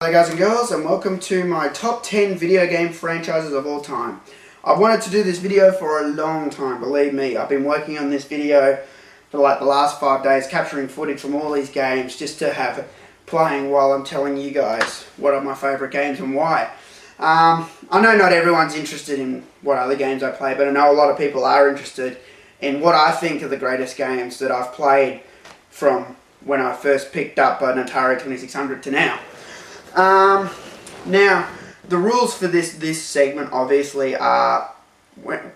Hello guys and girls, and welcome to my top 10 video game franchises of all time. I've wanted to do this video for a long time, believe me. I've been working on this video for like the last 5 days, capturing footage from all these games just to have playing while I'm telling you guys what are my favourite games and why. I know not everyone's interested in what other games I play, but I know a lot of people are interested in what I think are the greatest games that I've played from when I first picked up an Atari 2600 to now. Now, the rules for this segment obviously are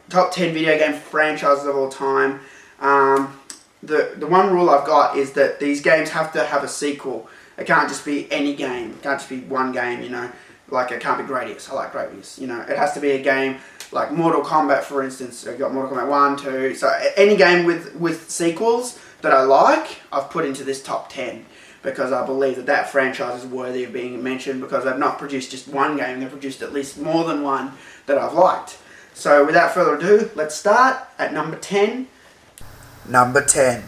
top 10 video game franchises of all time. The one rule I've got is that these games have to have a sequel. It can't just be any game. It can't just be one game, you know. Like, it can't be Gradius. I like Gradius, you know. It has to be a game like Mortal Kombat, for instance. I've got Mortal Kombat 1, 2. So any game with sequels that I like, I've put into this top 10. Because I believe that franchise is worthy of being mentioned, because they've not produced just one game, they've produced at least more than one that I've liked. So without further ado, let's start at number 10. Number 10.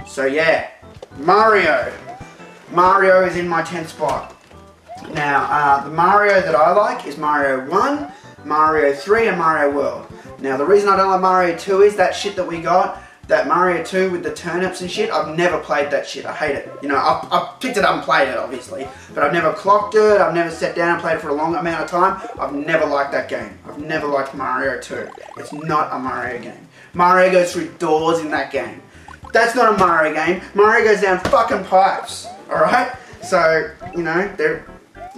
So yeah, Mario. Mario is in my 10th spot. Now, the Mario that I like is Mario 1, Mario 3 and Mario World. Now, the reason I don't like Mario 2 is that shit that we got. That Mario 2 with the turnips and shit, I've never played that shit. I hate it. You know, I've picked it up and played it, obviously. But I've never clocked it. I've never sat down and played it for a long amount of time. I've never liked that game. I've never liked Mario 2. It's not a Mario game. Mario goes through doors in that game. That's not a Mario game. Mario goes down fucking pipes. Alright? So, you know,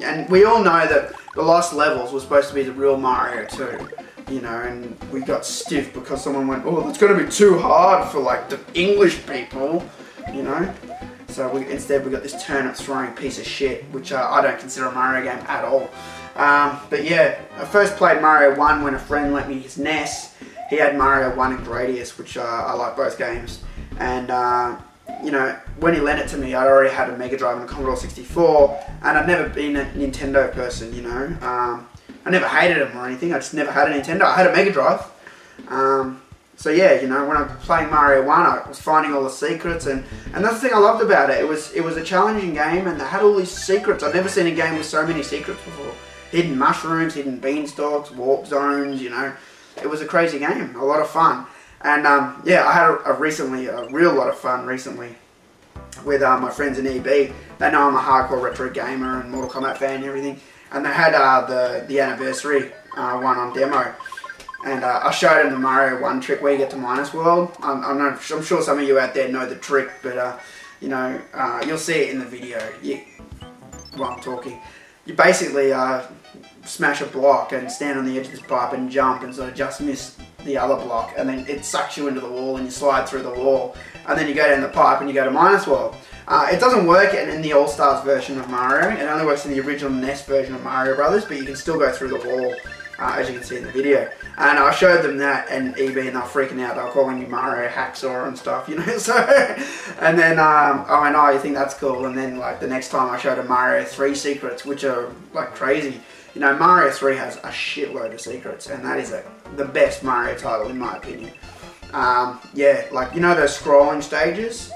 and we all know that the Lost Levels was supposed to be the real Mario 2. You know, and we got stiff because someone went, oh, that's going to be too hard for, like, the English people, you know. So instead we got this turnip throwing piece of shit, which I don't consider a Mario game at all. But yeah, I first played Mario 1 when a friend lent me his NES. He had Mario 1 and Gradius, which I like both games. And, you know, when he lent it to me, I'd already had a Mega Drive and a Commodore 64, and I'd never been a Nintendo person, you know. I never hated them or anything, I just never had a Nintendo. I had a Mega Drive. So yeah, you know, when I was playing Mario 1, I was finding all the secrets, and that's the thing I loved about it. It was a challenging game, and they had all these secrets. I've never seen a game with so many secrets before. Hidden mushrooms, hidden beanstalks, warp zones, you know. It was a crazy game, a lot of fun. And yeah, I had a real lot of fun recently with my friends in EB. They know I'm a hardcore retro gamer and Mortal Kombat fan and everything. And they had the anniversary one on demo, and I showed them the Mario 1 trick where you get to Minus World. I'm sure some of you out there know the trick, but you know, you'll see it in the video while I'm talking. You basically smash a block and stand on the edge of this pipe and jump and sort of just miss the other block, and then it sucks you into the wall and you slide through the wall, and then you go down the pipe and you go to Minus World. It doesn't work in the All-Stars version of Mario. It only works in the original NES version of Mario Brothers, but you can still go through the wall, as you can see in the video. And I showed them that and EB, and they were freaking out. They were calling me Mario Hacksaw and stuff, you know. So, and then I went, oh, you think that's cool? And then, like, the next time I showed them Mario 3 secrets, which are like crazy. You know, Mario 3 has a shitload of secrets, and that is the best Mario title in my opinion. Yeah, like, you know those scrolling stages?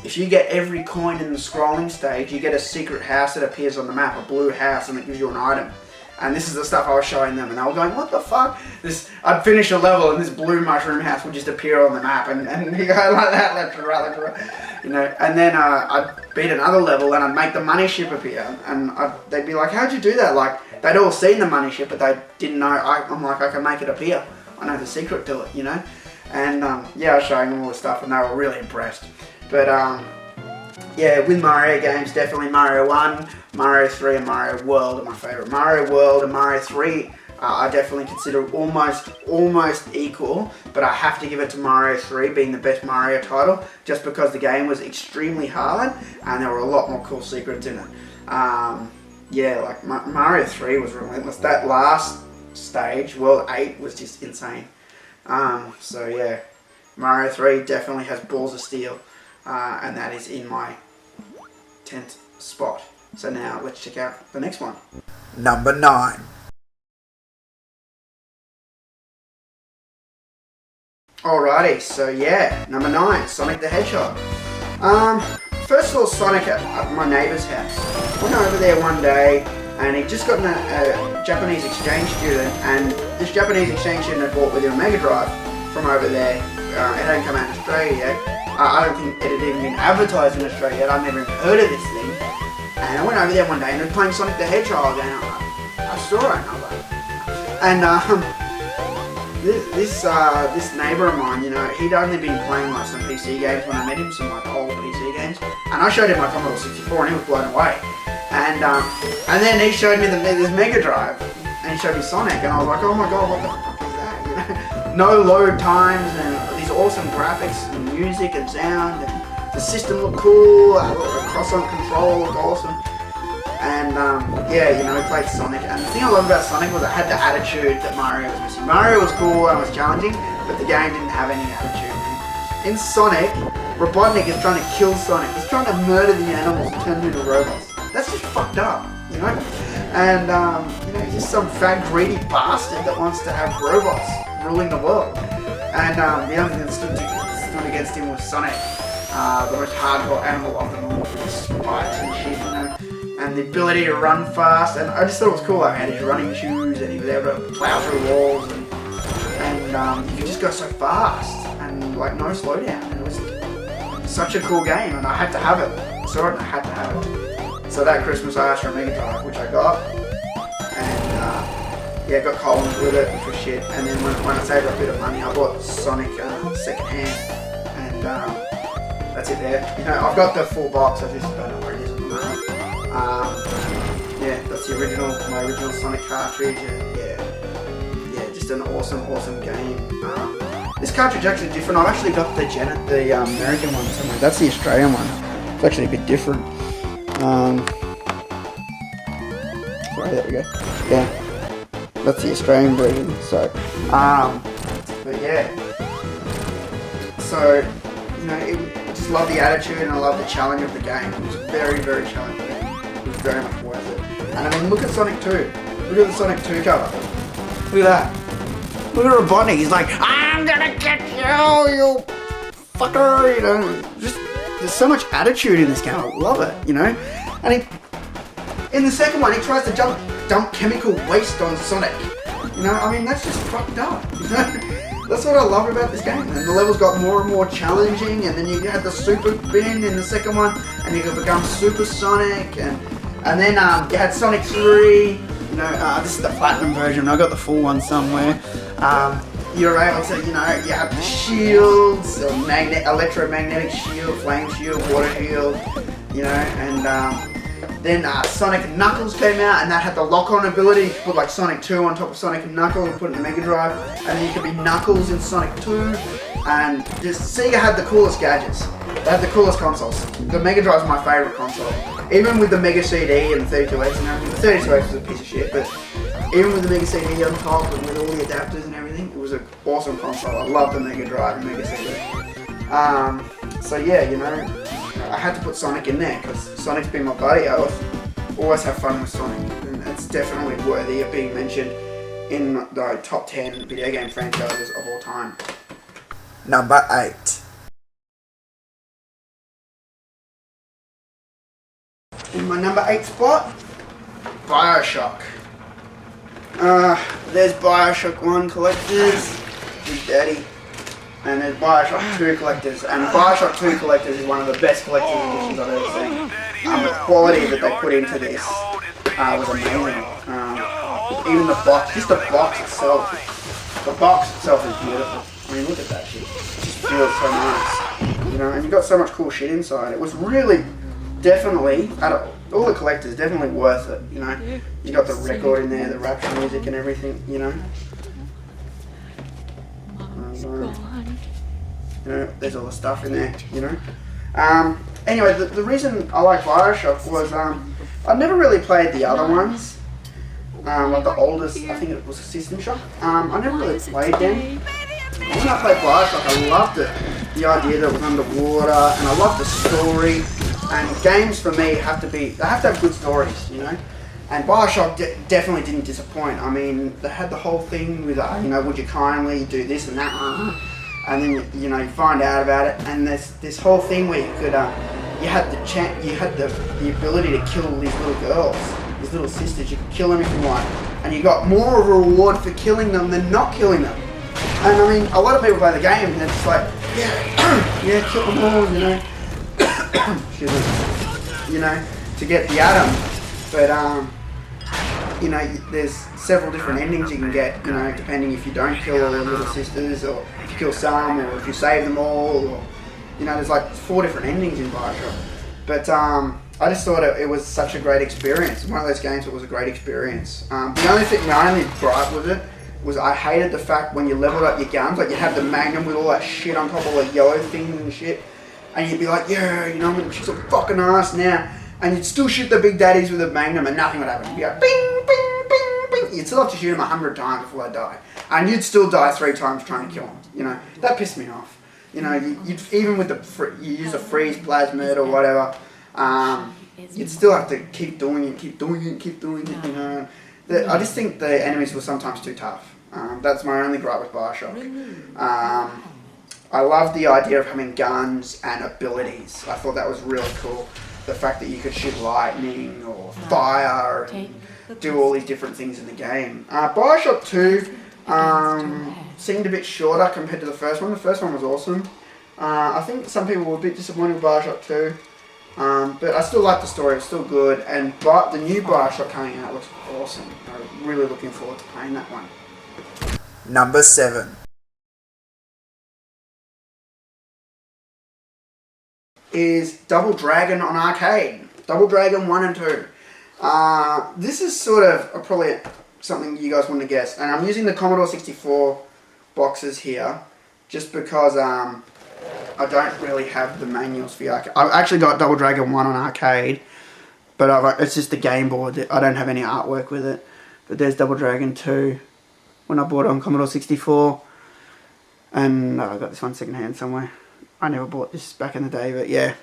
If you get every coin in the scrolling stage, you get a secret house that appears on the map, a blue house, and it gives you an item. And this is the stuff I was showing them, and they were going, what the fuck? I'd finish a level, and this blue mushroom house would just appear on the map, and you go like that, left to right, left to right. You know, and then I'd beat another level, and I'd make the money ship appear, and they'd be like, how'd you do that? Like, they'd all seen the money ship, but they didn't know. I'm like, I can make it appear. I know the secret to it, you know? And yeah, I was showing them all the stuff, and they were really impressed. But yeah, with Mario games, definitely Mario 1, Mario 3 and Mario World are my favourite. Mario World and Mario 3 I definitely consider almost equal, but I have to give it to Mario 3 being the best Mario title, just because the game was extremely hard and there were a lot more cool secrets in it. Yeah, like Mario 3 was relentless. That last stage, World 8, was just insane. So yeah, Mario 3 definitely has balls of steel. And that is in my 10th spot. So now let's check out the next one. Number 9. Alrighty, so yeah, number 9, Sonic the Hedgehog. First saw Sonic at my neighbour's house. Went over there one day, and he'd just gotten a Japanese exchange student, and this Japanese exchange student had bought with him a Mega Drive from over there. It hadn't come out in Australia yet. I don't think it had even been advertised in Australia yet. I'd never even heard of this thing. And I went over there one day and they were playing Sonic the Hedgehog, and I saw it, and I was like, and this neighbour of mine, you know, he'd only been playing like some PC games when I met him, some like old PC games, and I showed him my Commodore 64 and he was blown away. And then he showed me this Mega Drive, and he showed me Sonic, and I was like, oh my god, what the fuck is that? You know? No load times, and these awesome graphics and music and sound, and the system looked cool, the cross-on control looked awesome. And yeah, you know, we played Sonic, and the thing I loved about Sonic was it had the attitude that Mario was missing. Mario was cool and was challenging, but the game didn't have any attitude. In Sonic, Robotnik is trying to kill Sonic. He's trying to murder the animals and turn them into robots. That's just fucked up, you know? And, you know, he's just some fat, greedy bastard that wants to have robots ruling the world. And the only thing that stood against him was Sonic, the most hardcore animal of them all, with spikes and shit, you know? And the ability to run fast, and I just thought it was cool. I had his running shoes, and he was able to plow through walls, and you could just go so fast, and like no slowdown. And it was such a cool game, and I had to have it. I saw it, and I had to have it. So that Christmas I asked for a Mega Drive, which I got, and yeah, got Collins with it, which was shit. And then when I saved up a bit of money, I bought Sonic second hand, and that's it there. You know, I've got the full box. I just don't know where it is at the moment. Yeah, that's the original, my original Sonic cartridge, and yeah, just an awesome game. This cartridge actually different. I've actually got the American one somewhere. That's the Australian one. It's actually a bit different. Sorry, there we go. Yeah, that's the Australian version. So, but yeah. So, you know, I just love the attitude and I love the challenge of the game. It was very, very challenging. It was very much worth it. And I mean, look at Sonic 2. Look at the Sonic 2 cover. Look at that. Look at Robotnik. He's like, I'm gonna get you, you fucker. You know, just there's so much attitude in this game. I love it. You know, and in the second one, he tries to dump chemical waste on Sonic. You know, I mean, that's just fucked up. You know. That's what I love about this game, and the levels got more and more challenging, and then you had the Super Bin in the second one, and you could become Super Sonic, and then you had Sonic 3, you know, this is the Platinum version, I got the full one somewhere. You're able to, you know, you have the shields, electromagnetic shield, flame shield, water shield, you know, and then Sonic and Knuckles came out, and that had the lock-on ability. You could put like Sonic 2 on top of Sonic and Knuckles and put it in the Mega Drive, and then you could be Knuckles in Sonic 2, and just Sega had the coolest gadgets. They had the coolest consoles. The Mega Drive was my favourite console. Even with the Mega CD and the 32X and everything. The 32X was a piece of shit, but even with the Mega CD on top and with all the adapters and everything, it was an awesome console. I loved the Mega Drive and Mega CD. So yeah, you know, I had to put Sonic in there because Sonic's been my buddy. I always have fun with Sonic, and it's definitely worthy of being mentioned in the top 10 video game franchises of all time. Number 8. In my number 8 spot, Bioshock. There's Bioshock 1 collectors, Big Daddy. And there's Bioshock 2 collectors, and Bioshock 2 collectors is one of the best collector's editions I've ever seen. The quality that they put into this was amazing. Even the box, just the box itself. The box itself is beautiful. I mean, look at that shit. It just feels so nice. You know, and you got so much cool shit inside. It was really, definitely, out of all the collectors, definitely worth it. You know, you got the record in there, the Rapture music and everything. You know. You know, there's all the stuff in there, you know. Anyway, the reason I like Bioshock was I never really played the other ones. Like the oldest, I think it was a System Shock. I never really played them. When I played Bioshock, I loved it. The idea that it was underwater, and I loved the story. And games for me have to have good stories, you know. And Bioshock definitely didn't disappoint. I mean, they had the whole thing with, you know, would you kindly do this and that. and then you find out about it, and there's this whole thing where you could you had the ability to kill these little girls, these little sisters. You could kill them if you want, and you got more of a reward for killing them than not killing them. And I mean, a lot of people play the game and they're just like, yeah, kill them all, to get the atom. But there's several different endings you can get, depending if you don't kill all the little sisters, or if you kill some, or if you save them all, or there's like 4 different endings in Bioshock. But I just thought it was such a great experience. One of those games that was a great experience. My only gripe with it was I hated the fact when you leveled up your guns, like you have the Magnum with all that shit on top of the yellow thing and shit, and you'd be like, yeah, I'm gonna kick some fucking ass now, and you'd still shoot the big daddies with a Magnum and nothing would happen. You'd be like, bing, bing, bing, bing. You'd still have to shoot them 100 times before they die, and you'd still die 3 times trying to kill them. That pissed me off. You'd even with you use a freeze plasmid or whatever, you'd still have to keep doing it. I just think the enemies were sometimes too tough. That's my only gripe with Bioshock. I love the idea of having guns and abilities. I thought that was really cool. The fact that you could shoot lightning or fire and do all these different things in the game. Bioshock 2 seemed a bit shorter compared to the first one. The first one was awesome. I think some people were a bit disappointed with Bioshock 2. But I still like the story, it's still good, and the new Bioshock coming out looks awesome. I'm really looking forward to playing that one. Number 7 is Double Dragon on arcade. Double Dragon 1 and 2. This is sort of probably something you guys wouldn't have guessed, and I'm using the Commodore 64 boxes here just because I don't really have the manuals for the arcade. I've actually got Double Dragon 1 on arcade, but it's just the game board. I don't have any artwork with it. But there's Double Dragon 2 when I bought it on Commodore 64. And I got this one secondhand somewhere. I never bought this back in the day, but yeah.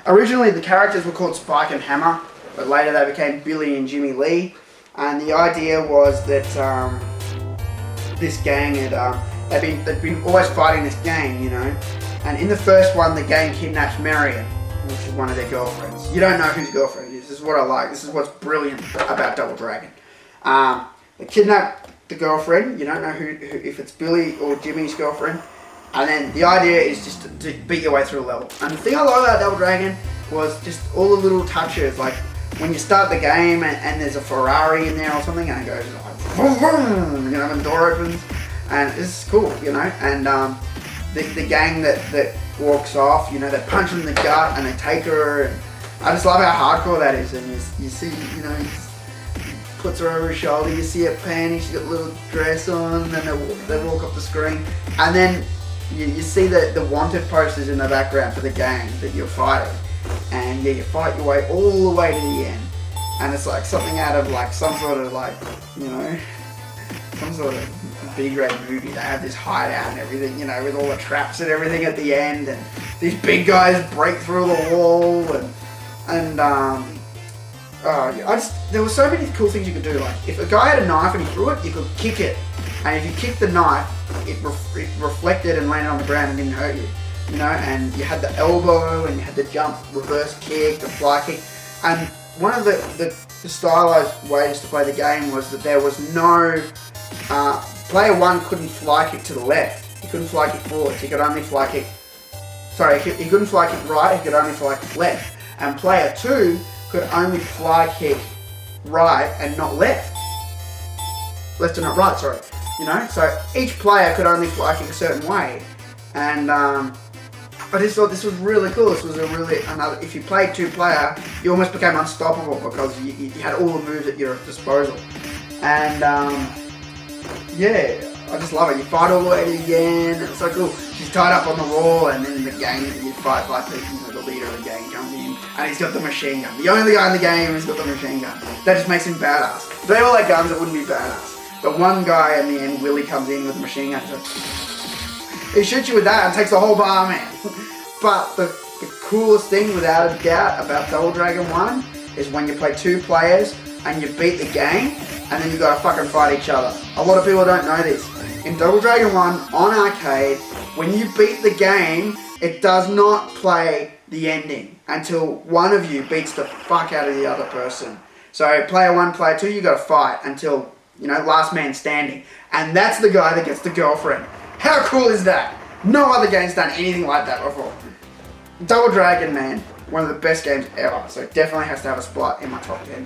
Originally the characters were called Spike and Hammer, but later they became Billy and Jimmy Lee. And the idea was that this gang had... They've been always fighting this gang, And in the first one, the gang kidnaps Marion, which is one of their girlfriends. You don't know whose girlfriend it is. This is what I like. This is what's brilliant about Double Dragon. They kidnap the girlfriend. You don't know if it's Billy or Jimmy's girlfriend. And then the idea is just to beat your way through a level. And the thing I love about Double Dragon was just all the little touches, like when you start the game and there's a Ferrari in there or something, and it goes like, vroom, vroom, when the door opens. And it's cool, and the gang that walks off, they punch her in the gut and they take her, and I just love how hardcore that is. And you see, he puts her over his shoulder, you see her panties, she's got a little dress on, and then they walk up the screen, and then you see the wanted posters in the background for the gang that you're fighting, and you fight your way all the way to the end, and it's like something out of like some sort of some sort of B-grade movie. They have this hideout and everything, with all the traps and everything at the end, and these big guys break through the wall, there were so many cool things you could do. Like if a guy had a knife and he threw it, you could kick it, and if you kicked the knife, it reflected and landed on the ground and didn't hurt you, and you had the elbow and you had the jump, reverse kick, the fly kick, and one of the stylized ways to play the game was that there was no player 1 couldn't fly kick to the left. He couldn't fly kick forwards. He could only fly kick... Sorry, he couldn't fly kick right. He could only fly kick left. And player 2 could only fly kick right and not left. Left and not right, sorry. So each player could only fly kick a certain way. And I just thought this was really cool. This was if you played 2-player, you almost became unstoppable because you had all the moves at your disposal. And yeah, I just love it. You fight all the way to the end. It's so cool. She's tied up on the wall, and then the gang that you fight, like the leader of the gang comes in, and he's got the machine gun. The only guy in the game has got the machine gun. That just makes him badass. If they all had guns, it wouldn't be badass. But one guy in the end, Willie, comes in with a machine gun. He shoots you with that and takes the whole bar, man. But the coolest thing, without a doubt, about Double Dragon 1 is when you play 2 players and you beat the gang, and then you gotta fucking fight each other. A lot of people don't know this. in Double Dragon 1 on arcade, when you beat the game, it does not play the ending until one of you beats the fuck out of the other person. So player 1, player 2, you gotta fight until, you know, last man standing. And that's the guy that gets the girlfriend. How cool is that? No other game's done anything like that before. Double Dragon, man, one of the best games ever. So it definitely has to have a spot in my top 10.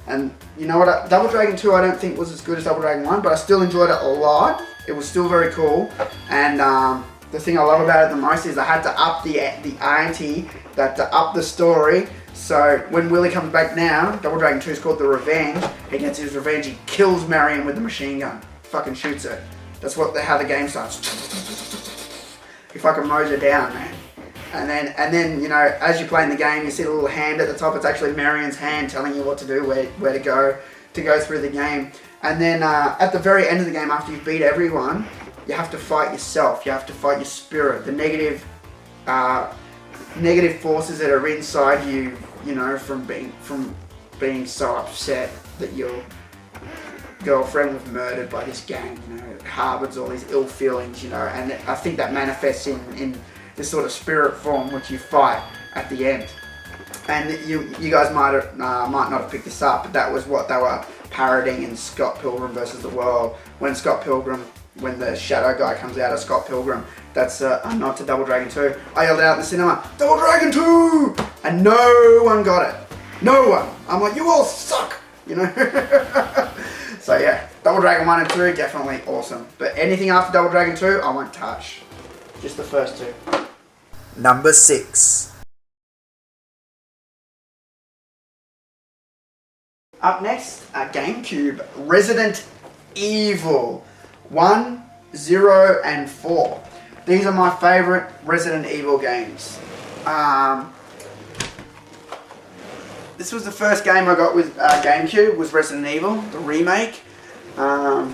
And you know what? Double Dragon 2 I don't think was as good as Double Dragon 1, but I still enjoyed it a lot. It was still very cool. And the thing I love about it the most is I had to up the ante, to up the story. So when Willie comes back now, Double Dragon 2 is called The Revenge. He gets his revenge. He kills Marion with the machine gun. Fucking shoots her. That's how the game starts. He fucking mows her down, man. And then you know, as you're playing the game, you see the little hand at the top. It's actually Marion's hand telling you what to do, where to go through the game. And then at the very end of the game, after you beat everyone, you have to fight yourself. You have to fight your spirit, the negative forces that are inside you. You know, from being so upset that your girlfriend was murdered by this gang. You know, it harbors all these ill feelings. You know, and I think that manifests in this sort of spirit form which you fight at the end. And you guys might not have picked this up, but that was what they were parodying in Scott Pilgrim versus the World. When the shadow guy comes out of Scott Pilgrim, that's a nod to Double Dragon 2. I yelled out in the cinema, Double Dragon 2! And no one got it. No one. I'm like, you all suck! You know? So yeah, Double Dragon 1 and 2, definitely awesome. But anything after Double Dragon 2, I won't touch. Just the first two. Number 6. Up next, GameCube, Resident Evil 1, 0, and 4. These are my favourite Resident Evil games. This was the first game I got with GameCube, was Resident Evil, the remake. Now,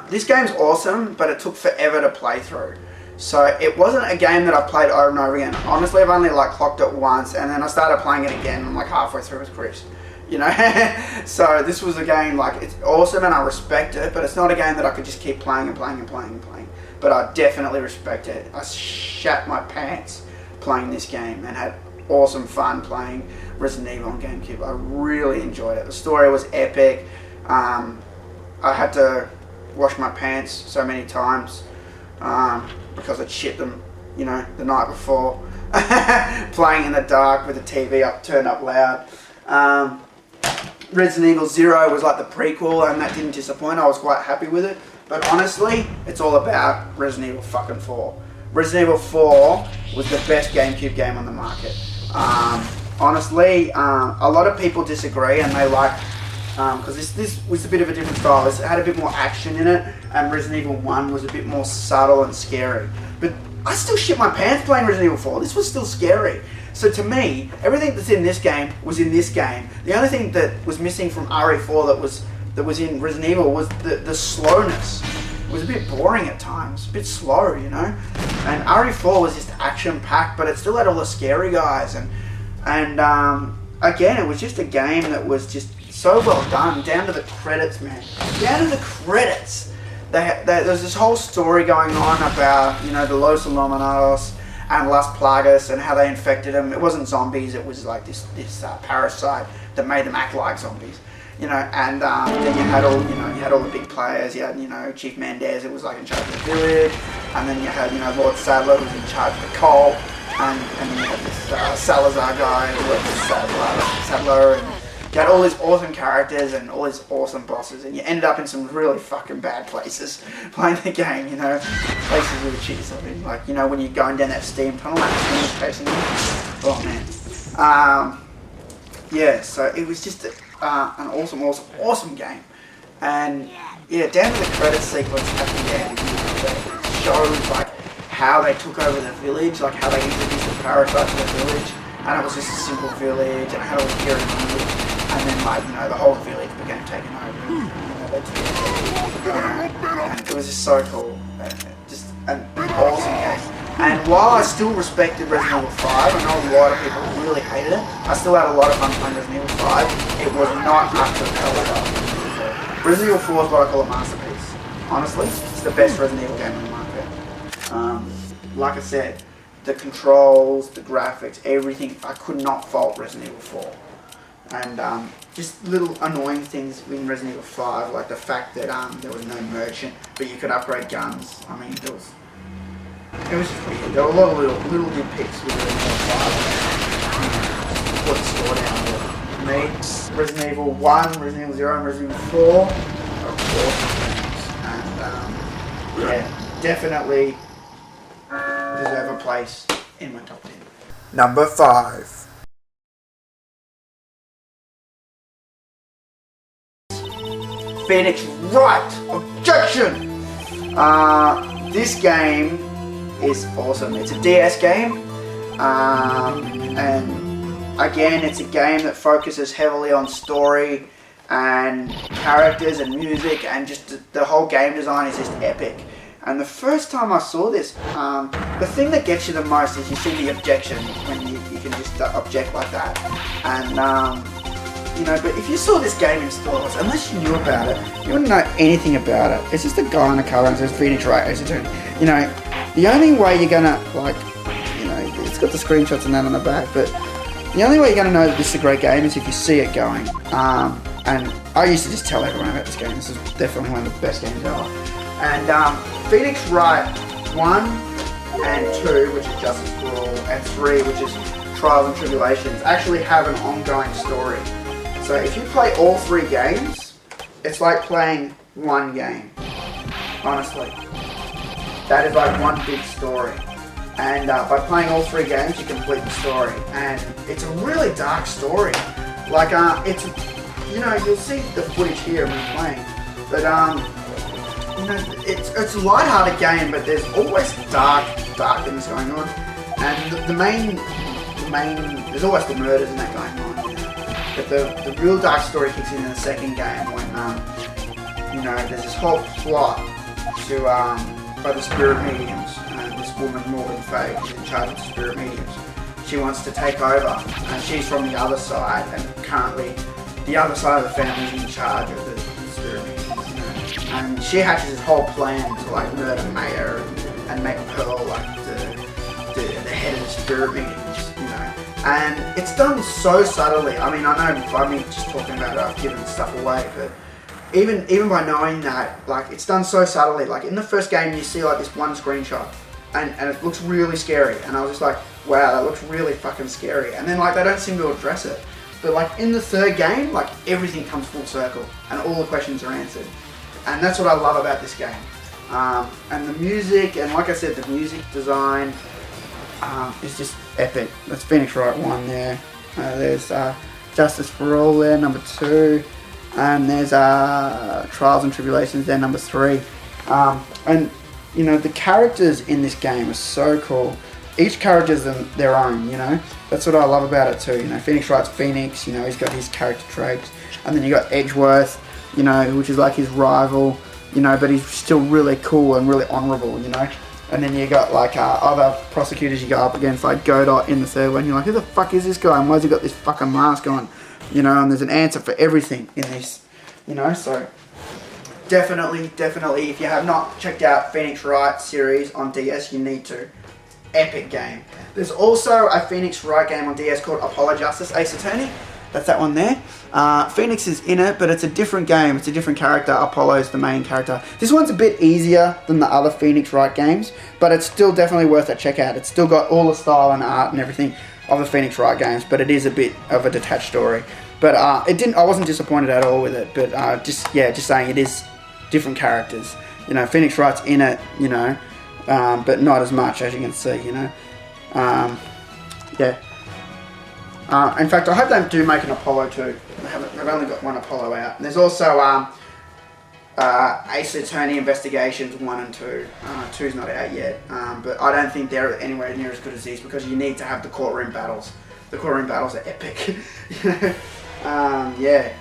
this game's awesome, but it took forever to play through. So it wasn't a game that I played over and over again. Honestly, I've only like clocked it once, and then I started playing it again. I'm like halfway through with Chris, you know. So this was a game, like, it's awesome and I respect it, but it's not a game that I could just keep playing and playing and playing and playing. But I definitely respect it. I shat my pants playing this game and had awesome fun playing Resident Evil on GameCube. I really enjoyed it. The story was epic. I had to wash my pants so many times because I'd shit them, you know, the night before. Playing in the dark with the TV turned up loud. Resident Evil 0 was like the prequel, and that didn't disappoint. I was quite happy with it. But honestly, it's all about Resident Evil fucking 4. Resident Evil 4 was the best GameCube game on the market. Honestly, a lot of people disagree, and they like, because this was a bit of a different style. It had a bit more action in it, and Resident Evil 1 was a bit more subtle and scary. But I still shit my pants playing Resident Evil 4. This was still scary. So to me, everything that's in this game was in this game. The only thing that was missing from RE4 that was in Resident Evil was the slowness. It was a bit boring at times, a bit slow, you know. And RE4 was just action-packed, but it still had all the scary guys. And again, it was just a game that was just so well done, down to the credits, man. Down to the credits. There's this whole story going on about, you know, the Los Illuminados and Las Plagas and how they infected them. It wasn't zombies, it was like this parasite that made them act like zombies. You know, and then you had all the big players. You had, you know, Chief Mendez, who was like in charge of the village, and then you had, you know, Lord Sadler, who was in charge of the cult, and then you had this Salazar guy, who worked with Sadler, and you had all these awesome characters and all these awesome bosses, and you ended up in some really fucking bad places playing the game, you know, places with cheese. I mean, like, you know, when you're going down that steam tunnel, that steam is chasing you. Oh man. Yeah, so it was just an awesome game, and yeah, down to the credits sequence at the end, it shows like how they took over the village, like how they introduced the parasite to the village, and it was just a simple village, and it had all the scary music, and then, like, you know, the whole village became taken over, you know, they took it over, and it was just so cool, just an awesome game. And while I still respected Resident Evil 5, I know a lot of people really hated it, I still had a lot of fun playing Resident Evil 5. It was not up to the caliber. Resident Evil 4 is what I call a masterpiece. Honestly, it's the best Resident Evil game on the market. Like I said, the controls, the graphics, everything, I could not fault Resident Evil 4. And just little annoying things in Resident Evil 5, like the fact that there was no merchant, but you could upgrade guns. I mean, it was just weird. There were a lot of little nitpicks with Resident Evil 5. Put the score down. But for me, Resident Evil 1, Resident Evil 0, and Resident Evil 4 are awesome games. And yeah, definitely deserve a place in my top 10. Number 5. Phoenix Wright, Objection! This game is awesome. It's a DS game, and again, it's a game that focuses heavily on story and characters and music, and just the whole game design is just epic. And the first time I saw this, the thing that gets you the most is you see the objection, when you can just object like that. And you know, but if you saw this game in stores, unless you knew about it, you wouldn't know anything about it. It's just a guy on a cover and says Phoenix Wright, you know, the only way you're gonna, like, you know, it's got the screenshots and that on the back, but the only way you're gonna know that this is a great game is if you see it going. And I used to just tell everyone about this game. This is definitely one of the best games ever. And Phoenix Wright 1 and 2, which is Justice for All, and 3, which is Trials and Tribulations, actually have an ongoing story. So if you play all 3 games, it's like playing one game, honestly. That is like one big story. And by playing all 3 games, you complete the story. And it's a really dark story. Like, it's, you know, you'll see the footage here when you're playing. But, you know, it's a light-hearted game, but there's always dark things going on. And the main, there's always the murders and that going on. But the real dark story kicks in the second game when, you know, there's this whole plot to, by the spirit mediums. This woman, Morgan Fay, is in charge of the spirit mediums. She wants to take over, and she's from the other side, and currently the other side of the family is in charge of the spirit mediums, you know. And she hatches this whole plan to, like, murder Mayor and make Pearl, like, the head of the spirit mediums, you know. And it's done so subtly. I mean, I know by me just talking about it, I've given stuff away, but even by knowing that, like, it's done so subtly. Like, in the first game, you see, like, this one screenshot, and it looks really scary, and I was just like, wow, that looks really fucking scary. And then, like, they don't seem to address it. But, like, in the third game, like, everything comes full circle, and all the questions are answered. And that's what I love about this game. And the music, and like I said, the music design is just epic. That's Phoenix Wright 1 there. There's Justice for All there, number 2. And there's Trials and Tribulations there, number 3. And, you know, the characters in this game are so cool. Each character's their own, you know. That's what I love about it too. You know, Phoenix Wright's Phoenix, you know, he's got his character traits. And then you got Edgeworth, you know, which is like his rival, you know, but he's still really cool and really honourable, you know. And then you got, like, other prosecutors you go up against, like Godot in the third one. You're like, who the fuck is this guy, and why's he got this fucking mask on? You know, and there's an answer for everything in this, you know. So definitely, if you have not checked out Phoenix Wright series on DS, you need to. Epic game. There's also a Phoenix Wright game on DS called Apollo Justice Ace Attorney. That's that one there. Phoenix is in it, but it's a different game. It's a different character. Apollo's the main character. This one's a bit easier than the other Phoenix Wright games, but it's still definitely worth a check out. It's still got all the style and art and everything of the Phoenix Wright games, but it is a bit of a detached story. But I wasn't disappointed at all with it. But just saying, it is different characters. You know, Phoenix Wright's in it. You know. But not as much, as you can see, you know. Yeah. In fact, I hope they do make an Apollo too. They've only got one Apollo out. And there's also Ace Attorney Investigations 1 and 2. 2's not out yet, but I don't think they're anywhere near as good as these, because you need to have the courtroom battles. The courtroom battles are epic. Yeah.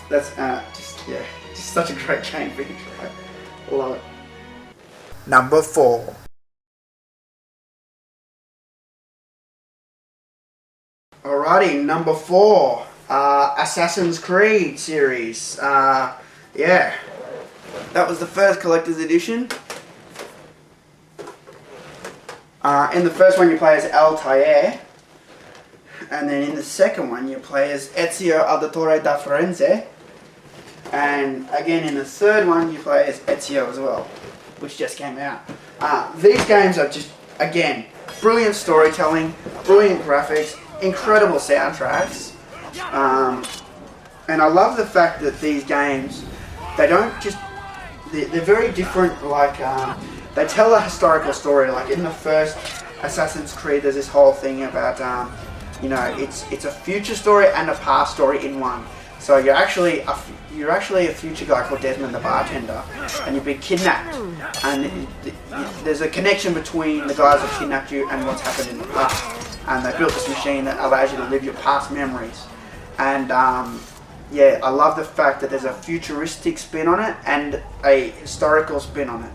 That's just such a great game, Phoenix Wright. I love it. Number 4. Alrighty, number 4. Assassin's Creed series. Yeah. That was the first collector's edition. In the first one you play as Altair, and then in the second one you play as Ezio Auditore da Firenze, and again in the third one you play as Ezio as well, which just came out. These games are just, again, brilliant storytelling, brilliant graphics, incredible soundtracks, and I love the fact that these games, they don't just, they're very different, like, they tell a historical story. Like in the first Assassin's Creed, there's this whole thing about, you know, it's a future story and a past story in one. So you're actually a future guy called Desmond the bartender, and you've been kidnapped, and there's a connection between the guys that kidnapped you and what's happened in the past. And they built this machine that allows you to live your past memories. And yeah, I love the fact that there's a futuristic spin on it and a historical spin on it.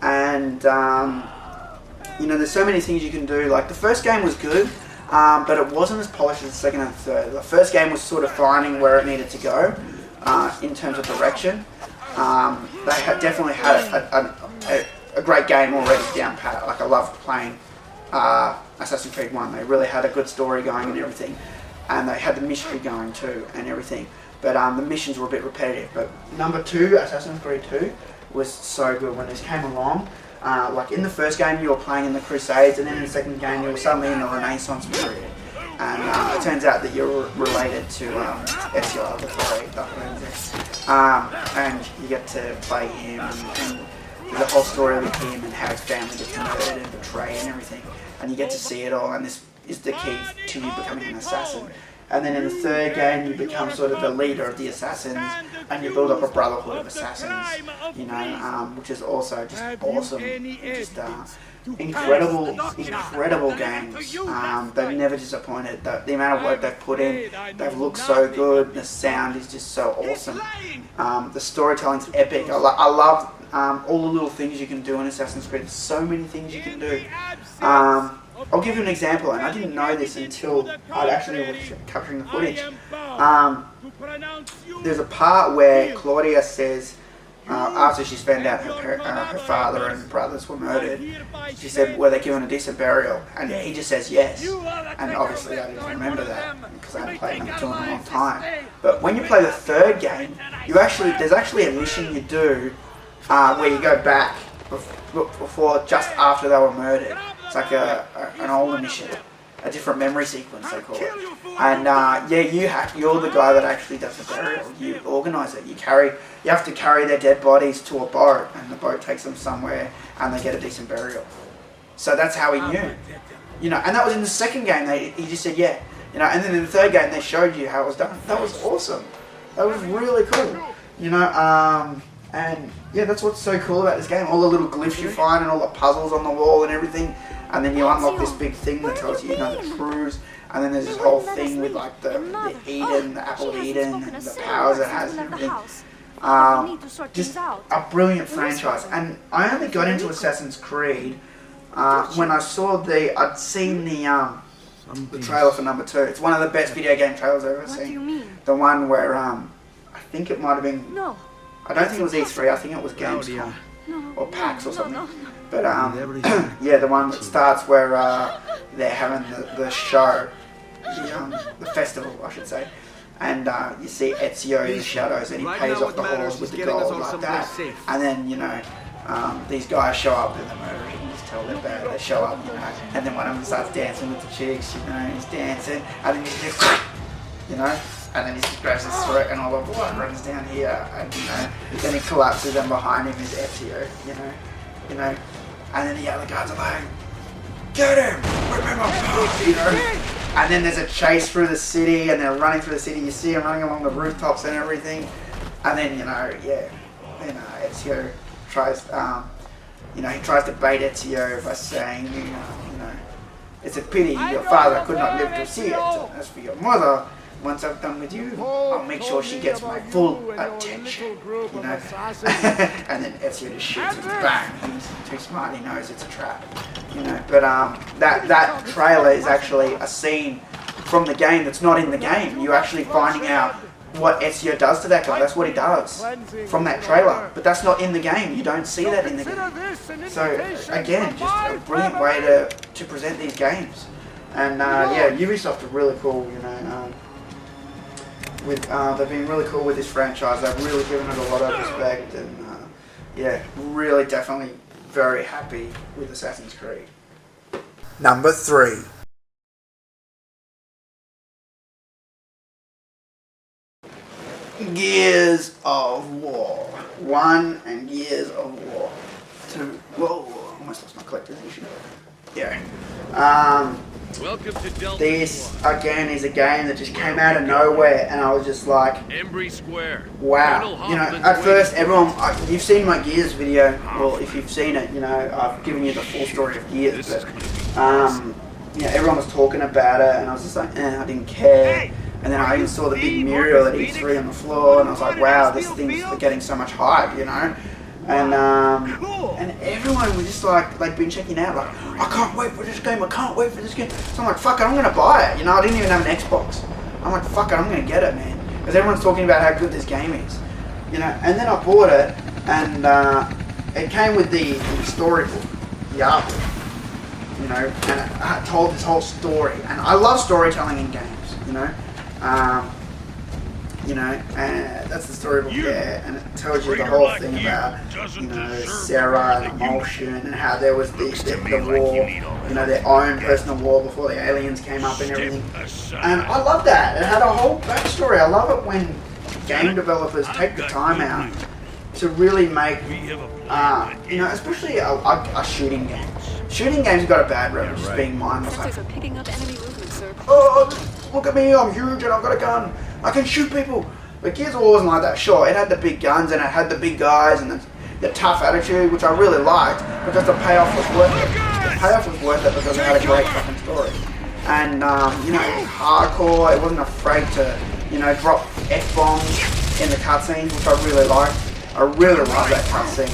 And you know, there's so many things you can do. Like the first game was good, but it wasn't as polished as the second and third. The first game was sort of finding where it needed to go in terms of direction. They had definitely had a great game already down pat. Like I loved playing Assassin's Creed 1. They really had a good story going and everything, and they had the mystery going too and everything. But the missions were a bit repetitive. But number 2, Assassin's Creed 2, was so good when this came along. Like in the first game you were playing in the Crusades, and then in the second game you were suddenly in the Renaissance period. And it turns out that you're related to Ezio Auditore da Firenze. And you get to play him, and the whole story with him and how his family gets murdered and betrayed and everything. And you get to see it all, and this is the key to you becoming an assassin. And then in the third game you become sort of the leader of the assassins, and you build up a brotherhood of assassins, you know, which is also just awesome. Just incredible games. They've never disappointed. The amount of work they've put in, they've looked so good, the sound is just so awesome. The storytelling's epic. I love all the little things you can do in Assassin's Creed. There's so many things you can do. I'll give you an example, and I didn't know this until I actually was capturing the footage. There's a part where Claudia says, after she's found out her father and brothers were murdered, she said, were they given a decent burial? And he just says yes. And obviously I didn't remember that because I hadn't played number 2 in a long time. But when you play the third game, there's actually a mission you do where you go back before, just after they were murdered. It's like an older mission, a different memory sequence they call it. And yeah, you're the guy that actually does the burial. You organise it. You have to carry their dead bodies to a boat, and the boat takes them somewhere, and they get a decent burial. So that's how he knew, you know. And that was in the second game. He just said yeah, you know. And then in the third game they showed you how it was done. That was awesome. That was really cool, you know. And yeah, that's what's so cool about this game. All the little glyphs you find and all the puzzles on the wall and everything. And then you unlock this big thing that tells you, you know, the truths. And then there's this whole thing with like the Eden, the Apple of Eden, and the powers it has and everything. Just a brilliant franchise. And I only got into Assassin's Creed when I saw I'd seen the trailer for number 2. It's one of the best video game trailers I've ever seen. The one where I think it might have been. No. I don't think it was E3. I think it was Gamescom or PAX or something. But yeah, the one that starts where they're having the show, the festival, I should say, and you see Ezio in the shadows, and he pays off the horse with the gold like that, and then you know these guys show up and the murderer, you can just tell they're bad. They show up, you know, and then one of them starts dancing with the chicks, you know, he's dancing, and then he just, you know. And then he just grabs his throat and all the blood runs down here, and you know, then he collapses, and behind him is Ezio, you know, and then the other guys are like, get him, remember, you know. And then there's a chase through the city, and they're running through the city. You see them running along the rooftops and everything, and then Ezio tries, he tries to bait Ezio by saying, you know, it's a pity your father could not live to see it. As for your mother, once I'm done with you, I'll make sure she gets my full attention, you know. And then Ezio just shoots and bang, he's too smart, he knows it's a trap, you know. But that trailer is actually a scene from the game that's not in the game. You're actually finding out what Ezio does to that guy. That's what he does from that trailer. But that's not in the game. You don't see that in the game. So again, just a brilliant way to present these games. And yeah, Ubisoft are really cool. You know, they've been really cool with this franchise. They've really given it a lot of respect, and yeah, really definitely very happy with Assassin's Creed. Number 3. Gears of War 1 and Gears of War 2. Whoa, almost lost my collector's edition. Yeah. Welcome to Delta. This again is a game that just came out of nowhere, and I was just like, Embry Square. Wow. You know, at first everyone, you've seen my Gears video. Well, if you've seen it, you know, I've given you the full story of Gears. But yeah, everyone was talking about it, and I was just like, I didn't care. And then I even saw the big mural at E3 on the floor, and I was like, wow, this thing's getting so much hype, you know? And everyone was just like, they'd been checking out, like, I can't wait for this game, I can't wait for this game. So I'm like, fuck it, I'm gonna buy it, you know? I didn't even have an Xbox. I'm like, fuck it, I'm gonna get it, man. Because everyone's talking about how good this game is, you know? And then I bought it, and it came with the storybook, the artbook, you know? And it told this whole story. And I love storytelling in games, you know? You know, and that's the storybook there, and it tells you the whole thing about, you know, Sarah and Emulsion, and how there was the war, you know, their own personal war before the aliens came up and everything. And I love that. It had a whole backstory. I love it when game developers take the time out to really make, you know, especially a shooting game. Shooting games have got a bad rep of just being mindless. Like, oh, look at me, I'm huge and I've got a gun. I can shoot people. But Gears of War wasn't like that. Sure, it had the big guns and it had the big guys and the tough attitude, which I really liked, because the payoff was worth it. The payoff was worth it because it had a great fucking story. And, you know, it was hardcore. It wasn't afraid to, you know, drop F-bombs in the cutscenes, which I really liked. I really love that cutscene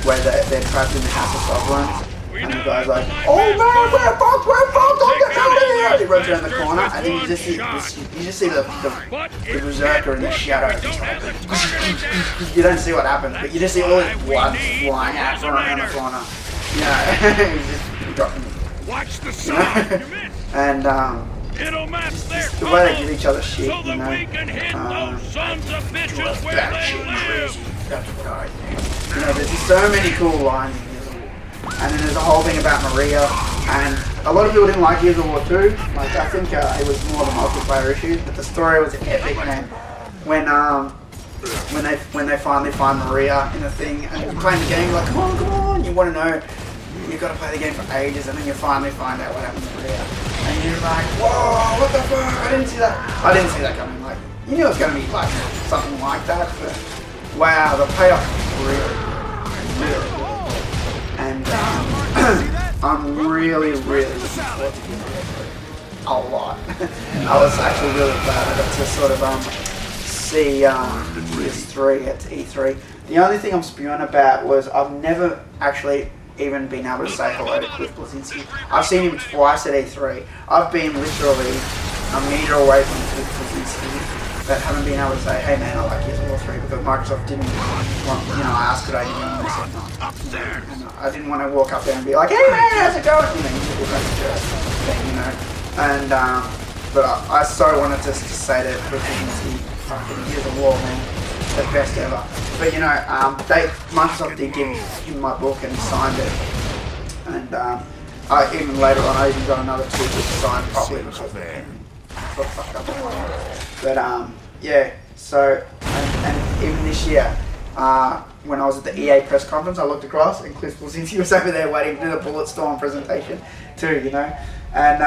where they're trapped in the House of Sovereigns. And the guy's like, oh man, we're fucked, don't get out of here! He runs around the corner, and then you just see the berserker in the shadows. You don't see what happens, but you just see all this blood flying out from around the corner. You know, he's just dropping. Watch the sun. And just the way they give each other shit, you know. That shit, that's right. You know, there's just so many cool lines. And then there's a whole thing about Maria, and a lot of people didn't like Gears of War 2. Like, I think it was more the multiplayer issues, but the story was epic, man. When they finally find Maria in a thing, and you're playing the game, you're like, come on, you want to know, you've got to play the game for ages, and then you finally find out what happened to Maria, and you're like, whoa, what the fuck? I didn't see that coming. Like, you knew it was going to be like something like that, but wow, the payoff was really good. And I'm really looking forward to Gears of War 3. A lot. I was actually really glad I got to sort of see Gears 3 at E3. The only thing I'm spewing about was I've never actually even been able to say hello to Cliff Bleszinski. I've seen him twice at E3. I've been literally a meter away from Cliff Bleszinski, but haven't been able to say, hey man, I like Gears of War 3, because Microsoft didn't want, you know, I asked could I do it, and they said no. And I didn't want to walk up there and be like, hey man, how's it going? You know, you just walk up to the thing, you know. And, but I so wanted to say to Cliff Bleszinski, fucking Gears of War, man, the best ever. But you know, Microsoft did give him my book and he signed it. And even later on, I even got another 2 books signed properly because they got fucked up. But yeah, so, and even this year, when I was at the EA press conference, I looked across and Cliff Bleszinski was over there waiting to do the Bulletstorm presentation too, you know. And,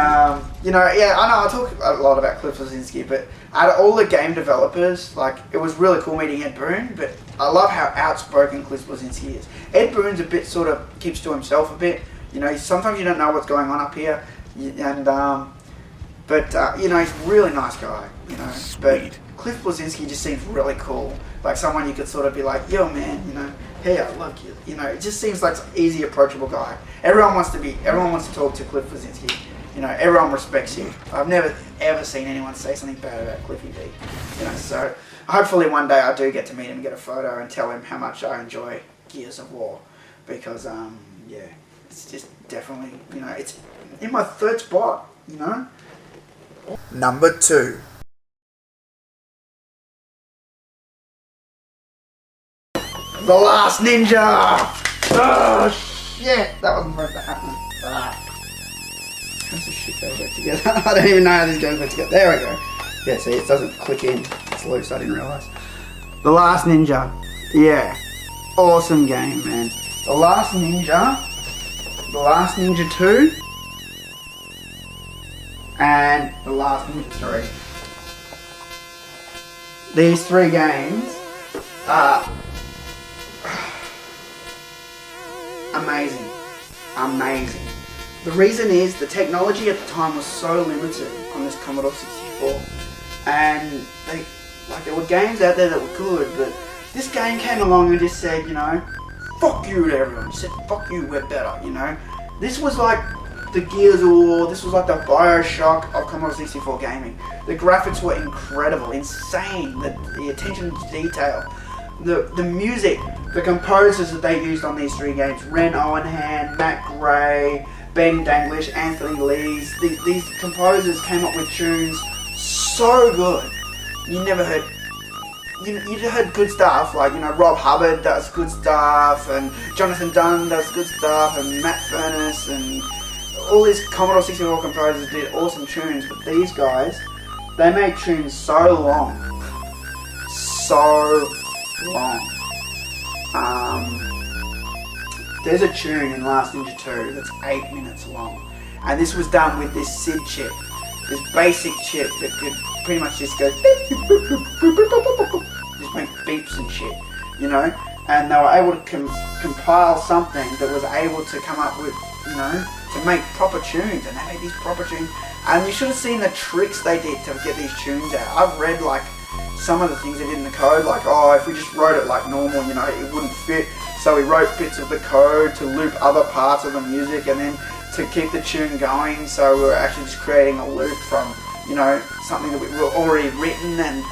you know, yeah, I know I talk a lot about Cliff Bleszinski, but out of all the game developers, like, it was really cool meeting Ed Boon, but I love how outspoken Cliff Bleszinski is. Ed Boon's a bit sort of keeps to himself a bit, you know, sometimes you don't know what's going on up here, and, but, you know, he's a really nice guy, you know, but Cliff Bleszinski just seems really cool, like someone you could sort of be like, yo man, you know, hey, I love you know, it just seems like an easy, approachable guy. Everyone wants to talk to Cliff Bleszinski, You know, everyone respects you. I've never ever seen anyone say something bad about Cliffy D. You know, so hopefully one day I do get to meet him and get a photo and tell him how much I enjoy Gears of War, because yeah, it's just definitely, you know, it's in my third spot. You know. Number 2. The Last Ninja! Oh shit! That wasn't supposed to happen. How does this shit go back together? I don't even know how this goes back together. There we go. Yeah, see, it doesn't click in. It's loose, I didn't realise. The Last Ninja. Yeah. Awesome game, man. The Last Ninja. The Last Ninja 2. And The Last Ninja 3. These 3 games are amazing. Amazing. The reason is the technology at the time was so limited on this Commodore 64, and there were games out there that were good, but this game came along and just said, you know, fuck you to everyone. It said, fuck you, we're better, you know. This was like the Gears of War, this was like the Bioshock of Commodore 64 gaming. The graphics were incredible, insane, the attention to detail. The music, the composers that they used on these 3 games, Ren Owenhan, Matt Gray, Ben Danglish, Anthony Lees, these composers came up with tunes so good. You never heard, you heard good stuff, like, you know, Rob Hubbard does good stuff, and Jonathan Dunn does good stuff, and Matt Furness, and all these Commodore 64 composers did awesome tunes, but these guys, they made tunes so long. There's a tune in Last Ninja 2 that's 8 minutes long, and this was done with this SID chip, this basic chip that could pretty much just go just make beeps and shit, you know, and they were able to compile something that was able to come up with, you know, to make proper tunes, and they made these proper tunes, and you should have seen the tricks they did to get these tunes out. I've read like some of the things they did in the code, like, oh, if we just wrote it like normal, you know, it wouldn't fit, so we wrote bits of the code to loop other parts of the music and then to keep the tune going, so we were actually just creating a loop from, you know, something that we were already written, and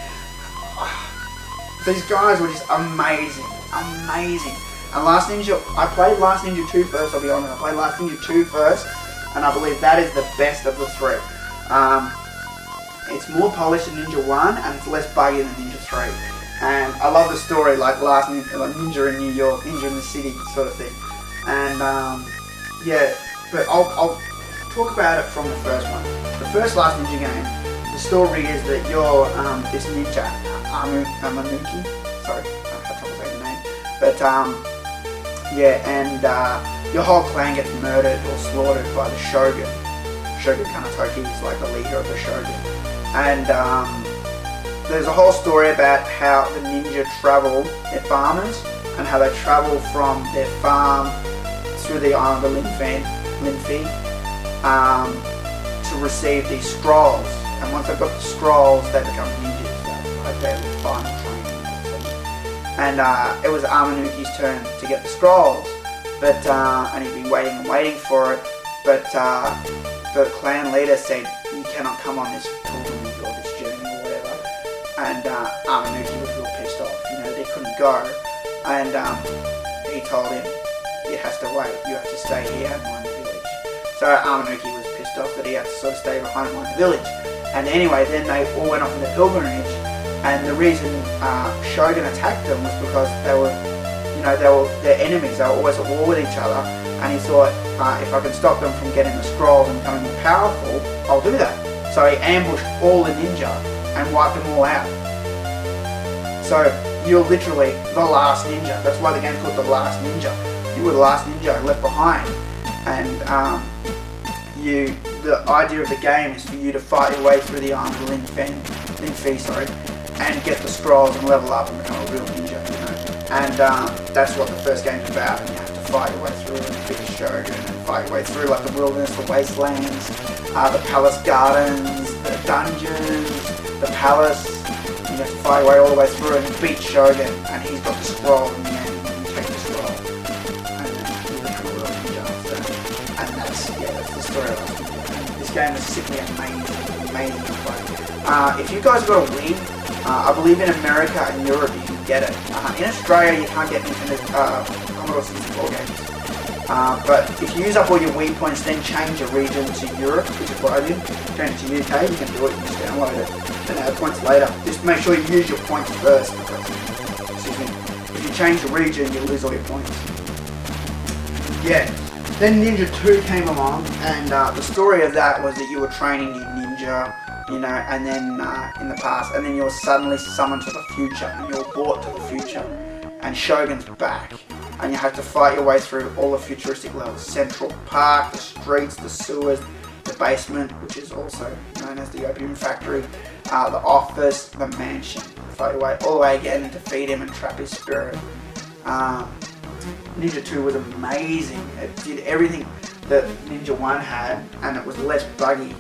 these guys were just amazing. And Last Ninja, I played Last Ninja 2 first, I'll be honest, I played Last Ninja 2 first, and I believe that is the best of the 3. It's more polished than Ninja 1, and it's less buggy than Ninja 3. And I love the story, like Last Ninja, like Ninja in New York, Ninja in the City, sort of thing. And yeah, but I'll talk about it from the first one. The first Last Ninja game, the story is that you're this ninja, Amanuki, sorry, I have trouble saying the name, but yeah, and your whole clan gets murdered or slaughtered by the Shogun. Shogun Kanatoki is like the leader of the Shogun. And there's a whole story about how the ninja travel, they're farmers, and how they travel from their farm through the island of Linfi to receive these scrolls. And once they've got the scrolls, they become ninjas, like their final training. And it was Amanuki's turn to get the scrolls, but and he'd been waiting for it, but the clan leader said, you cannot come on this pilgrimage or this journey or whatever, and Amanuki was real pissed off, you know, they couldn't go, and he told him, it has to wait, you have to stay here and mind the village. So Amanuki was pissed off that he had to sort of stay behind and mind the village, and anyway, then they all went off on the pilgrimage, and the reason Shogun attacked them was because they were, you know, their enemies, they were always at war with each other, and he thought, if I can stop them from getting the scrolls and becoming more powerful, I'll do that. So he ambushed all the ninja and wiped them all out. So you're literally the last ninja. That's why the game's called The Last Ninja. You were the last ninja left behind, and the idea of the game is for you to fight your way through the arms of Linfi, and get the scrolls and level up and become a real ninja, you know. And that's what the first game's about. And you have to fight your way through and defeat the Shogun, and fight your way through like the wilderness, the wastelands, the palace gardens, the dungeons, the palace. You have to fight your way all the way through and beat Shogun, and he's got the scroll in the end, and you take the scroll. And you become a real ninja after. And that's the story of it. This game is simply amazing to play. If you guys got a Wii, I believe in America and Europe you can get it. In Australia you can't get Commodore 64 games. But if you use up all your Wii points, then change your region to Europe, which is what I did, change it to UK, you can do it, you just download it, then add points later. Just make sure you use your points first, because, excuse me, if you change the region, you lose all your points. Yeah. Then Ninja 2 came along, and the story of that was that you were training your ninja, you know, and then in the past, and then you were suddenly summoned to the future, and you were brought to the future, and Shogun's back, and you have to fight your way through all the futuristic levels: Central Park, the streets, the sewers, the basement, which is also known as the Opium Factory, the office, the mansion. Fight your way all the way again and defeat him and trap his spirit. Ninja 2 was amazing. It did everything that Ninja 1 had, and it was less buggy.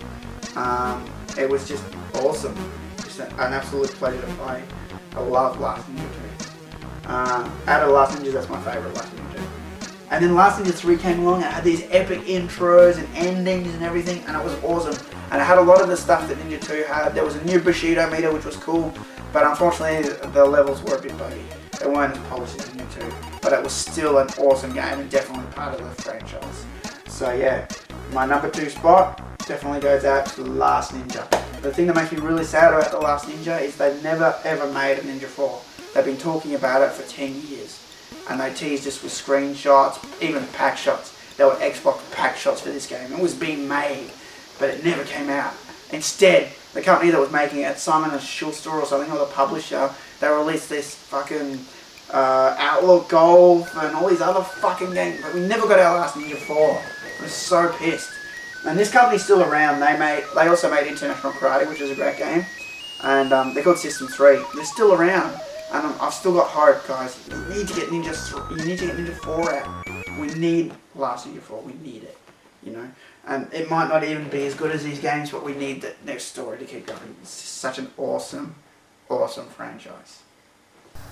It was just awesome. Just an absolute pleasure to play. I love Last Ninja 2. Out of Last Ninja, that's my favourite Last Ninja. And then Last Ninja 3 came along and it had these epic intros and endings and everything, and it was awesome. And it had a lot of the stuff that Ninja 2 had. There was a new Bushido meter, which was cool, but unfortunately the levels were a bit buggy. They weren't as polished as Ninja 2, but it was still an awesome game and definitely part of the franchise. So yeah, my number 2 spot definitely goes out to The Last Ninja. The thing that makes me really sad about The Last Ninja is they never ever made a Ninja 4. They've been talking about it for 10 years. And they teased us with screenshots, even pack shots. There were Xbox pack shots for this game. It was being made, but it never came out. Instead, the company that was making it, Simon & Schuster or something, or the publisher, they released this fucking Outlaw Golf and all these other fucking games. But we never got our Last Ninja 4. I was so pissed. And this company's still around. They also made International Karate, which is a great game. And they're called System 3. They're still around. And I've still got hope, guys. You need to get Ninja 4 out. We need Last Ninja 4. We need it, you know. And it might not even be as good as these games, but we need the next story to keep going. It's such an awesome, awesome franchise.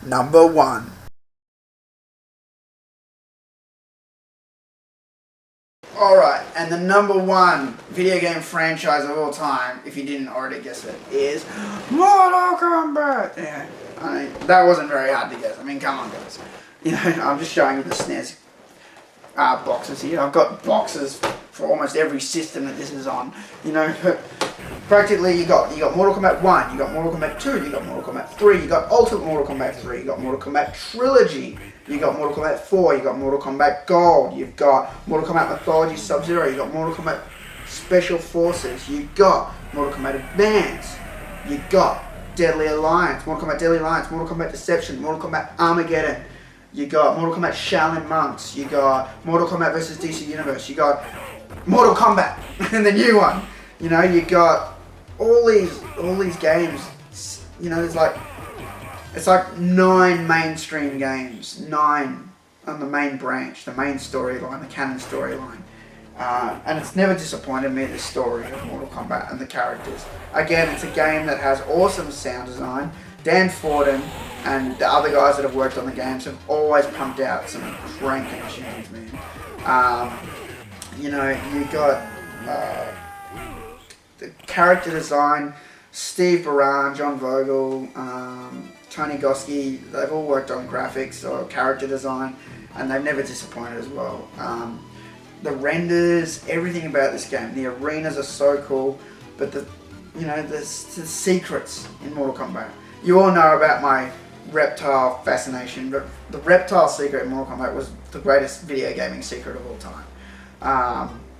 Number 1. Alright, and the number 1 video game franchise of all time, if you didn't already guess it, is Mortal Kombat! Yeah. I mean, that wasn't very hard to guess. I mean, come on, guys. You know, I'm just showing you the SNES boxes here. I've got boxes for almost every system that this is on. You know, practically you got Mortal Kombat 1, you got Mortal Kombat 2, you got Mortal Kombat 3, you got Ultimate Mortal Kombat 3, you got Mortal Kombat Trilogy, you got Mortal Kombat 4, you got Mortal Kombat Gold, you've got Mortal Kombat Mythology Sub-Zero, you got Mortal Kombat Special Forces, you got Mortal Kombat Advance, you got Deadly Alliance, Mortal Kombat Deadly Alliance, Mortal Kombat Deception, Mortal Kombat Armageddon, you got Mortal Kombat Shaolin Monks, you got Mortal Kombat vs DC Universe, you got Mortal Kombat, and the new one. You know, you got all these games. You know, it's like 9 mainstream games, 9 on the main branch, the main storyline, the canon storyline. And it's never disappointed me, the story of Mortal Kombat and the characters. Again, it's a game that has awesome sound design. Dan Forden and the other guys that have worked on the games have always pumped out some cranking tunes, man. You know, you got the character design, Steve Baran, John Vogel, Tony Goski, they've all worked on graphics or character design, and they've never disappointed as well. The renders, everything about this game, the arenas are so cool, but the secrets in Mortal Kombat. You all know about my reptile fascination, but the reptile secret in Mortal Kombat was the greatest video gaming secret of all time.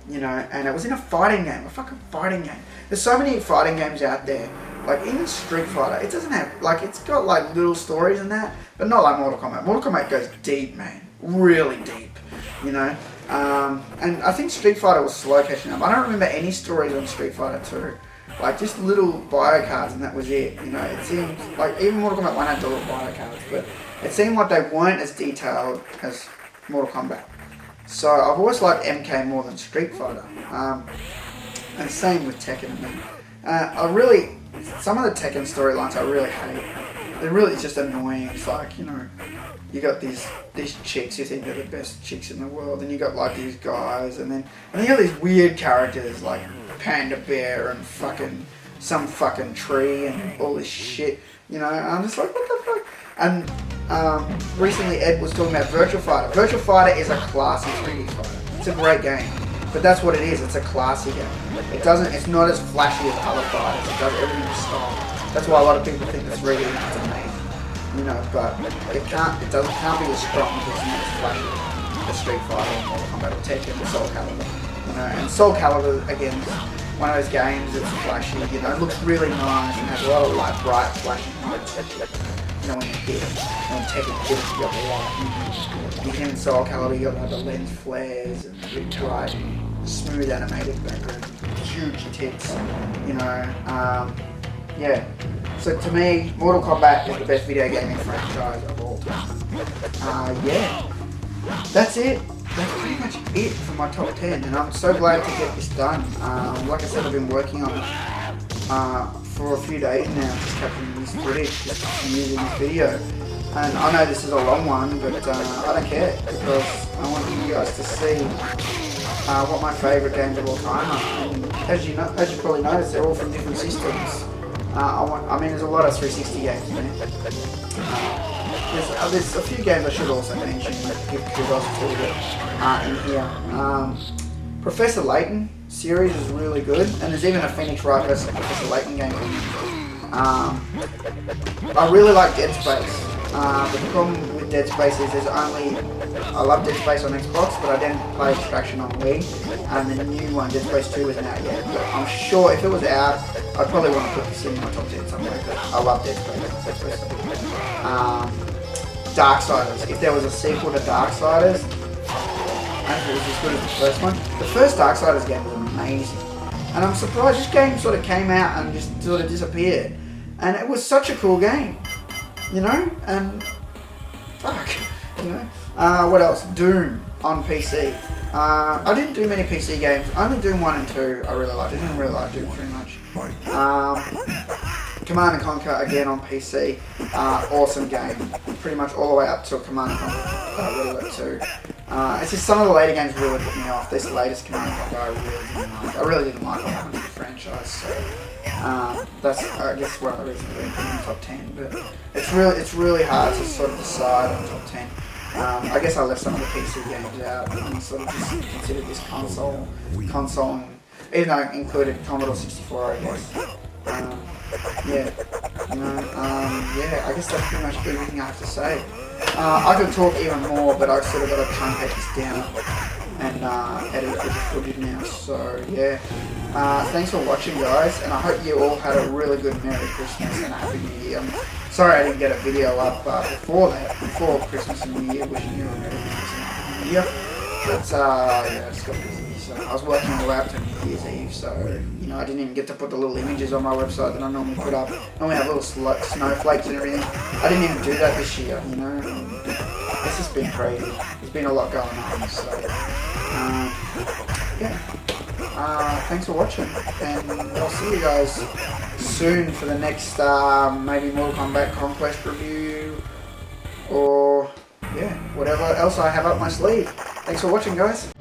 You know, and it was in a fighting game, a fucking fighting game. There's so many fighting games out there, like even Street Fighter, it doesn't have, like, it's got like little stories and that, but not like Mortal Kombat. Mortal Kombat goes deep, man, really deep, you know. And I think Street Fighter was slow catching up. I don't remember any stories on Street Fighter 2. Like, just little bio cards and that was it, you know. It seemed like even Mortal Kombat 1 had the little bio cards, but it seemed like they weren't as detailed as Mortal Kombat. So I've always liked MK more than Street Fighter. And same with Tekken. Some of the Tekken storylines I really hate. They're really just annoying. It's like, you know, you got these chicks you think are the best chicks in the world, and you got like these guys, and you got these weird characters like Panda Bear and some fucking tree and all this shit, you know. And I'm just like, what the fuck? And recently Ed was talking about Virtual Fighter. Virtual Fighter is a classy 3D fighter. It's a great game, but that's what it is. It's a classy game. It's not as flashy as other fighters. It does everything with style. That's why a lot of people think the 3D is amazing. You know, but it can't be as strong because it's not as flashy as Street Fighter or Mortal Kombat or Tekken or Soul Calibur. You know, and Soul Calibur again is one of those games that's flashy. You know, it looks really nice and has a lot of like bright flashing lights. You know, when you hit it, when Tekken hits, you got the light. You can in Soul Calibur, you got like the lens flares and the really bright, smooth animated background, huge tits. You know, yeah. So to me, Mortal Kombat is the best video gaming franchise of all time. Yeah, that's it. That's pretty much it for my top 10, and I'm so glad to get this done. Like I said, I've been working on it for a few days now, just capturing this footage, just using this video. And I know this is a long one, but I don't care, because I want you guys to see what my favourite games of all time are. And as you probably noticed, they're all from different systems. I mean, there's a lot of 360 games, man. There's a few games I should also mention that give kudos to in here. Professor Layton series is really good, and there's even a Phoenix Wright vs Professor Layton game. I really like Dead Space. The problem with Dead Space is I love Dead Space on Xbox, but I didn't play Extraction on Wii, and the new one, Dead Space 2, isn't out yet. But I'm sure if it was out, I'd probably want to put this in my top 10 somewhere, but I love Dead Space. Darksiders. If there was a sequel to Darksiders, I don't think it was as good as the first one. The first Darksiders game was amazing. And I'm surprised this game sort of came out and just sort of disappeared. And it was such a cool game. You know? And fuck. You know? What else? Doom on PC. I didn't do many PC games. Only Doom 1 and 2 I really liked. I didn't really like Doom very much. Command & Conquer again on PC. Awesome game. Pretty much all the way up to Command & Conquer really like 2. It's just some of the later games really put me off. This latest Command & Conquer I really didn't like the franchise. So that's I guess one of the reasons we're in the top 10. But it's really hard to sort of decide on top 10. I guess I left some of the PC games out and sort of just considered this console, even though it included Commodore 64, I guess. Yeah, yeah, I guess that's pretty much everything I have to say. I could talk even more, but I've sort of got to truncate this down and edit the footage now. So yeah, thanks for watching, guys, and I hope you all had a really good Merry Christmas and a Happy New Year. Sorry I didn't get a video up before Christmas and New Year, wishing you a Merry Christmas and a Happy New Year. But yeah, I just got busy. So I was working on the lab till New Year's Eve, so you know I didn't even get to put the little images on my website that I normally put up. I normally have little snowflakes and everything. I didn't even do that this year, you know. It's just been crazy. There's been a lot going on, so yeah. Thanks for watching, and I'll see you guys soon for the next maybe Mortal Kombat Conquest review, or yeah, whatever else I have up my sleeve. Thanks for watching, guys.